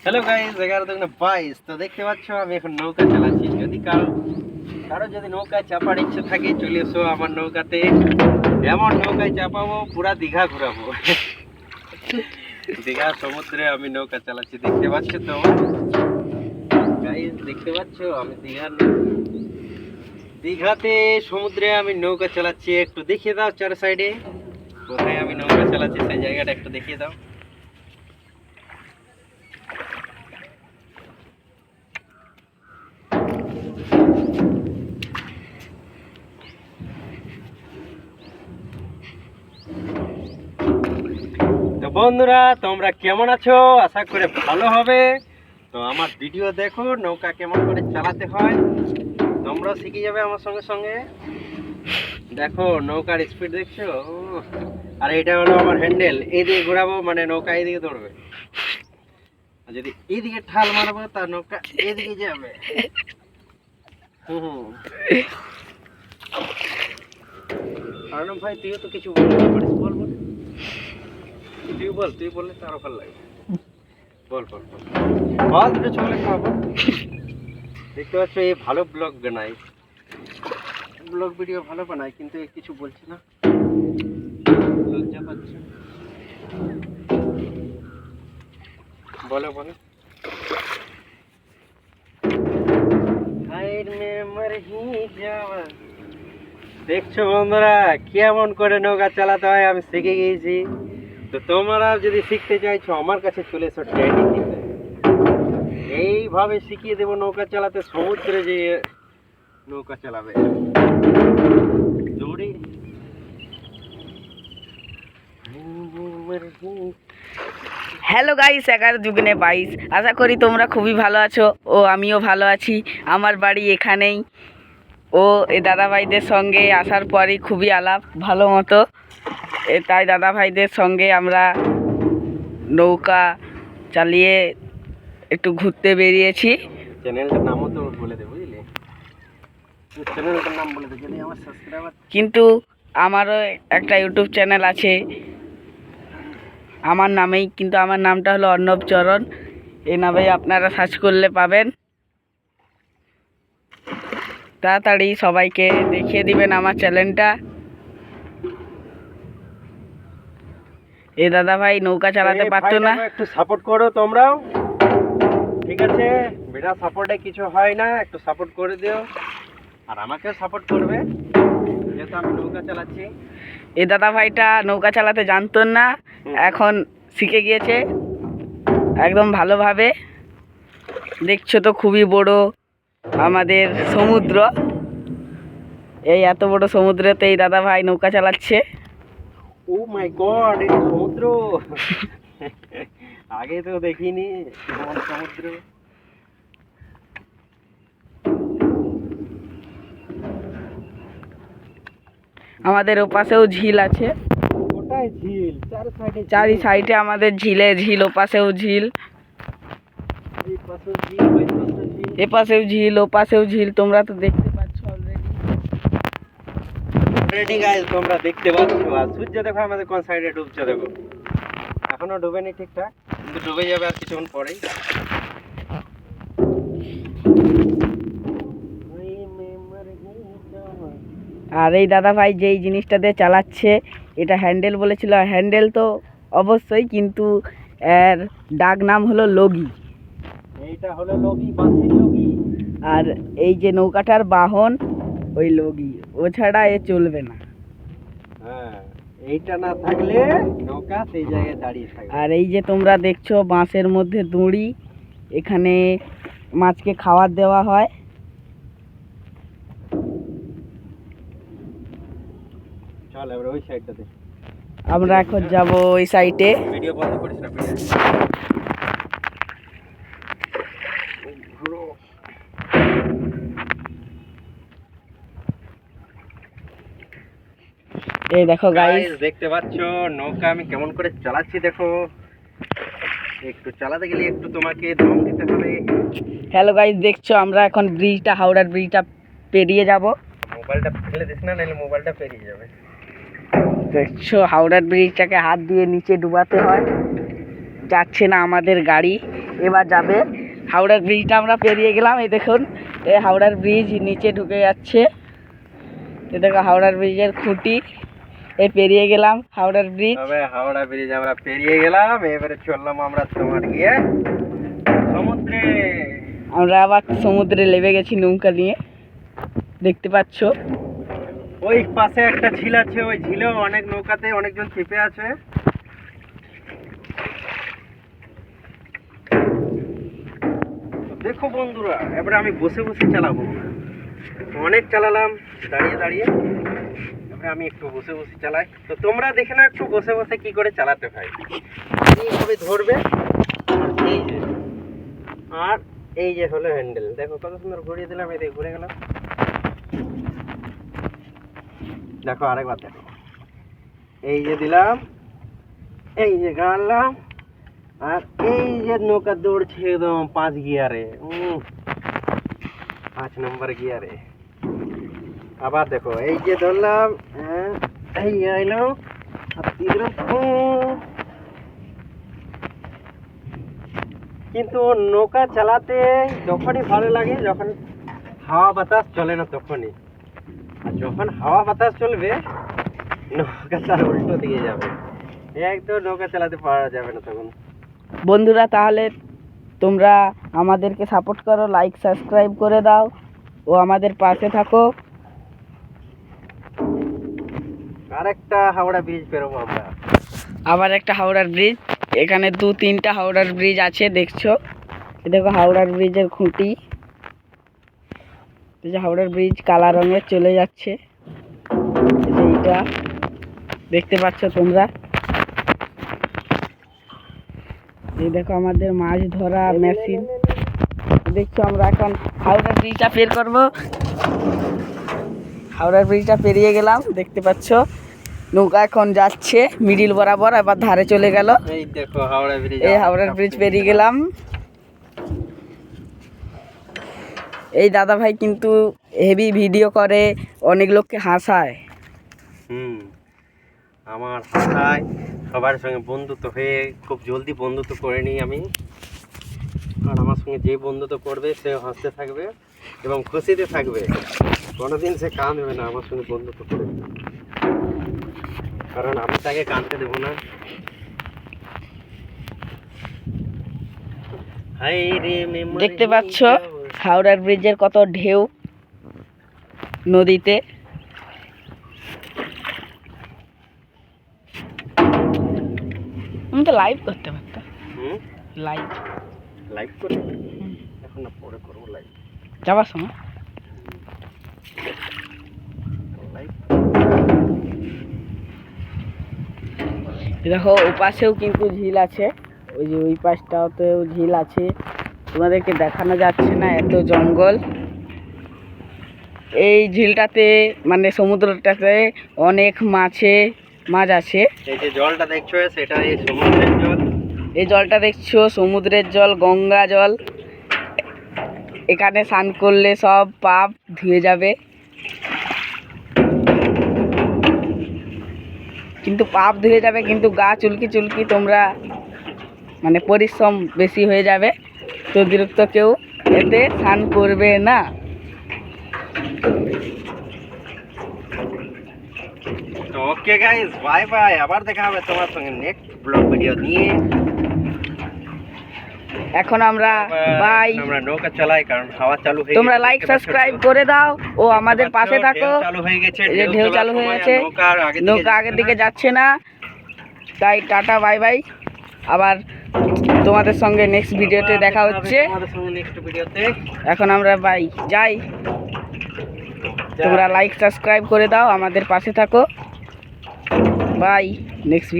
Hello guys, 11:22। তো দেখতে পাচ্ছ আমি এখন নৌকা চালাচ্ছি। যদি কারো যদি নৌকায় চাপার ইচ্ছে থাকে, চলে এসো আমার নৌকাতে। এমন নৌকায় চাপাবো, পুরা দীঘা ঘুরাবো। দীঘা সমুদ্রে আমি নৌকা চালাচ্ছি, দেখতে পাচ্ছ তো গাইস? দেখতে পাচ্ছ আমি দীঘাতে সমুদ্রে আমি নৌকা চালাচ্ছি। একটু দেখিয়ে দাও চার সাইডে কোথায় আমি নৌকা চালাচ্ছি, সেই জায়গাটা একটু দেখিয়ে দাও। তো বন্ধুরা, তোমরা কেমন আছো? আশা করে ভালো হবে। তো আমার ভিডিও দেখো, নৌকা কেমন করে চালাতে হয়, তোমরা শিখে যাবে আমার সঙ্গে সঙ্গে। দেখো নৌকার স্পিড দেখছো? আর এটা হলো আমার হ্যান্ডেল, এইদিকে ঘোরাবো মানে নৌকা এইদিকে দৌড়বে, আর যদি এইদিকে ঠাল মারবো তার নৌকা এইদিকে যাবে। হুম। আরনব ভাই, তুইও তো কিছু বলতে পারিস, বল বল। তুই বললে তো আরো ভালো লাগে। বল বল বল বল, দুটো চকলেট খাওয়াবো। দেখতে পাচ্ছ এই ভালো ব্লগ বানাই, ব্লগ ভিডিও ভালো বানাই, কিন্তু এ কিছু বলছি না, লজ্জা পাচ্ছে। বলো বলো। দেখছো বন্ধুরা কেমন করে নৌকা চালাতে হয়, আমি শিখে গিয়েছি। তো তোমরা যদি শিখতে চাইছো আমার কাছে চলে এসো ট্রেনিং নিতে। এইভাবে শিখিয়ে দেবো নৌকা চালাতে, সমুদ্রে যে নৌকা চালাবে দৌড়ি। Hello guys, 11×22। আশা করি তোমরা খুবই ভালো আছো ও আমিও ভালো আছি। আমার বাড়ি এখানেই। ও এই দাদাভাইদের সঙ্গে আসার পরই খুবই আলাপ ভালো মতো, তাই দাদাভাইদের সঙ্গে আমরা নৌকা চালিয়ে একটু ঘুরতে বেরিয়েছি। চ্যানেলটার নামও তো বলে দে, বুঝলি? চ্যানেলটার নাম বলে দে, যদি আমার সাবস্ক্রাইবার। কিন্তু আমারও একটা ইউটিউব চ্যানেল আছে আমার নামেই, কিন্তু আমার নামটা হলো অর্ণব চরণ। এই নামেই আপনারা সার্চ করলে পাবেন। তাড়াতাড়ি সবাইকে দেখিয়ে দিবেন আমার চ্যানেলটা। এই দাদা ভাই নৌকা চালাতে পারতো না। একটু সাপোর্ট করো তোমরাও, ঠিক আছে? বিনা সাপোর্টে কিছু হয় না, একটু সাপোর্ট করে দিও। আর আমাকেও সাপোর্ট করবে, যেহেতু আমি নৌকা চালাচ্ছি। এই দাদা ভাইটা নৌকা চালাতে জানতো না, এখন শিখে গিয়েছে একদম ভালোভাবে। দেখছো তো খুবই বড় আমাদের সমুদ্র। এই এত বড় সমুদ্রেতে এই দাদা ভাই নৌকা চালাচ্ছে। ও মাই গড, এটা সমুদ্র! আগে তো দেখিনি এমন সমুদ্র। আমাদের ওপাশেও ঝিল আছে। ওটাই ঝিল, চারি সাইডে আমাদের ঝিল, ওপাশেও ঝিল, এপাশেও ঝিল, ওপাশেও ঝিল। তোমরা তো দেখতে পাচ্ছ অলরেডি গাইস, তোমরা দেখতে পাচ্ছ। আর সূর্য দেখো আমাদের কোন সাইডে ডুবছে, দেখো এখনো ডুবেনি ঠিকঠাক, কিন্তু ডুবে যাবে আর কিছুক্ষণ পরেই। আর এই দাদা ভাই যেই জিনিসটা দিয়ে চালাচ্ছে এটা হ্যান্ডেল বলেছিল। হ্যান্ডেল তো অবশ্যই, কিন্তু এর ডাক নাম হলো লগি। এইটা হলো লগি, বাঁশের লগি। আর এই যে নৌকাটার বাহন ওই লগি, ও ছাড়া এ চলবে না। হ্যাঁ, এইটা না থাকলে নৌকা সেই জায়গায় দাঁড়িয়ে থাকবে। আর এই যে তোমরা দেখছো বাঁশের মধ্যে দড়ি, এখানে মাছকে খাবার দেওয়া হয়। চল এবার ওই সাইডটাতে আমরা এখন যাব ওই সাইডে। ভিডিও বন্ধ করিস না প্লিজ। এই দেখো গাইস, দেখতে পাচ্ছ নৌকা আমি কেমন করে চালাচ্ছি, দেখো। একটু চালাতে গেলে একটু তোমাকে দম দিতে হবে। হ্যালো গাইস, দেখছো আমরা এখন ব্রিজটা, হাওড়ার ব্রিজটা পেরিয়ে যাব। মোবাইলটা ফেলে দিস না, নাহলে মোবাইলটা পেরিয়ে যাবে। দেখছো হাওড়ার ব্রিজটাকে হাত দিয়ে নিচে ডুবাতে হয়, যাচ্ছে না আমাদের গাড়ি, এবার যাবে। হাওড়ার ব্রিজটা আমরা পেরিয়ে গেলাম, এই দেখুন এই হাওড়ার ব্রিজ নিচে ঢুকে যাচ্ছে। এ দেখো হাওড়ার ব্রিজের খুঁটি, এই পেরিয়ে গেলাম হাওড়ার ব্রিজ। তবে হাওড়া ব্রিজ আমরা পেরিয়ে গেলাম, এবারে চললাম আমরা তোমার গিয়ে সমুদ্রে। আমরা আবার সমুদ্রে নেমে গেছি নৌকা নিয়ে, দেখতে পাচ্ছ। ওই পাশে একটা ঝিল আছে, ওই ঝিলেও অনেক নৌকাতে অনেকজন চেপে আছে। তো দেখো বন্ধুরা, এবারে আমি বসে বসে চালাবো। অনেক চালালাম দাঁড়িয়ে দাঁড়িয়ে, এবারে আমি একটু বসে বসে চালাই। তো তোমরা দেখে না একটু বসে বসে কি করে চালাতে হয়। এইভাবে ধরবে, এই যে, আর এই যে হলো হ্যান্ডেল। দেখো কত সুন্দর ঘুরিয়ে দিলাম, এই দেখে ঘুরে গেলাম। দেখো আরেকবার দেখো, এই যে দিলাম, এই যে গাড়লাম, আর এই যে নৌকা দৌড়ছে একদম 5 গিয়ারে, 5 নম্বর গিয়ারে। আবার দেখো এই যে ধরলাম, এই আইলাম আর দিলাম। কিন্তু নৌকা চালাতে যখনই ভালো লাগে যখন হাওয়া বাতাস চলে না তখনই, আর যখন হাওয়া বাতাস চলবে নৌকা তার উল্টো দিকে যাবে, একদম নৌকা চালাতে পারা যাবে না তখন। বন্ধুরা তাহলে তোমরা আমাদেরকে সাপোর্ট করো, লাইক সাবস্ক্রাইব করে দাও ও আমাদের পাশে থাকো। আরেকটা হাওড়া ব্রিজ পেরোবো আমরা। আবার একটা হাওড়ার ব্রিজ, এখানে 2-3টা হাওড়ার ব্রিজ আছে দেখছো। এই দেখো হাওড়ার ব্রিজের খুঁটি, এই যে হাওড়ার ব্রিজ কালা রঙের চলে যাচ্ছে, এই যে এইটা দেখতে পাচ্ছ তোমরা। এই দেখো আমাদের মাছ ধরা মেশিন দেখছো। আমরা এখন হাওড়ার ব্রিজটা পের করব, হাওড়ার ব্রিজটা পেরিয়ে গেলাম, দেখতে পাচ্ছ। নৌকা এখন যাচ্ছে মিডিল বরাবর, আবার ধারে চলে গেল। এই দেখো হাওড়া ব্রিজ, এই হাওড়ার ব্রিজ পেরিয়ে গেলাম। এই দাদা ভাই কিন্তু হেভি ভিডিও করে, অনেক লোককে হাসায়। আমার হাসায়, সবার সঙ্গে বন্ধুত্ব হয়ে খুব জলদি বন্ধুত্ব করে নিই আমি। আর আমার সঙ্গে যে বন্ধুত্ব করবে সে হাসতে থাকবে এবং খুশিতে থাকবে, কোনোদিন সে কাঁদবে না আমার সঙ্গে বন্ধুত্ব করে, কারণ আমি তাকে কাঁদতে দেবো না। দেখতে পাচ্ছ হাওড়ার ব্রিজের কত ঢেউ নদীতে। আমি তো লাইভ করতে পারতাম, লাইভ লাইভ করে এখন না, পরে করবো লাইভ যাবার সময়। লাইভ। দেখো ওপাশেও কিন্তু ঝিল আছে, ওই যে ওই পাশটাতেও ঝিল আছে, তোমাদেরকে দেখানো যাচ্ছে না, এত জঙ্গল। এই ঝিলটাতে মানে সমুদ্রটাতে অনেক মাছ আছে। এই যে জলটা দেখছো সেটা এই সমুদ্রের জল। এই জলটা দেখছো সমুদ্রের জল, গঙ্গা জল। এখানে স্নান করলে সব পাপ ধুয়ে যাবে, কিন্তু পাপ ধুয়ে যাবে কিন্তু গা চুলকি চুলকি তোমরা মানে পরিশ্রম বেশি হয়ে যাবে, তো অতিরিক্ত কেউ এতে স্নান করবে না। ওকে গাইস, বাই বাই, আবার দেখা হবে তোমার সঙ্গে নেক্সট ব্লগ ভিডিও নিয়ে। এখন আমরা বাই। আমরা নৌকা চালাই কারণ হাওয়া চালু হয়ে গেছে। তোমরা লাইক সাবস্ক্রাইব করে দাও ও আমাদের পাশে থাকো। চালু হয়ে গেছে, এই যে ঢেউ চালু হয়ে গেছে, নৌকা আগের দিকে যাচ্ছে না, তাই টাটা বাই বাই। আবার তোমাদের সঙ্গে নেক্সট ভিডিওতে দেখা হচ্ছে। তোমাদের সঙ্গে নেক্সট ভিডিওতে। এখন আমরা বাই যাই, তোমরা লাইক সাবস্ক্রাইব করে দাও, আমাদের পাশে থাকো। Bye, next video.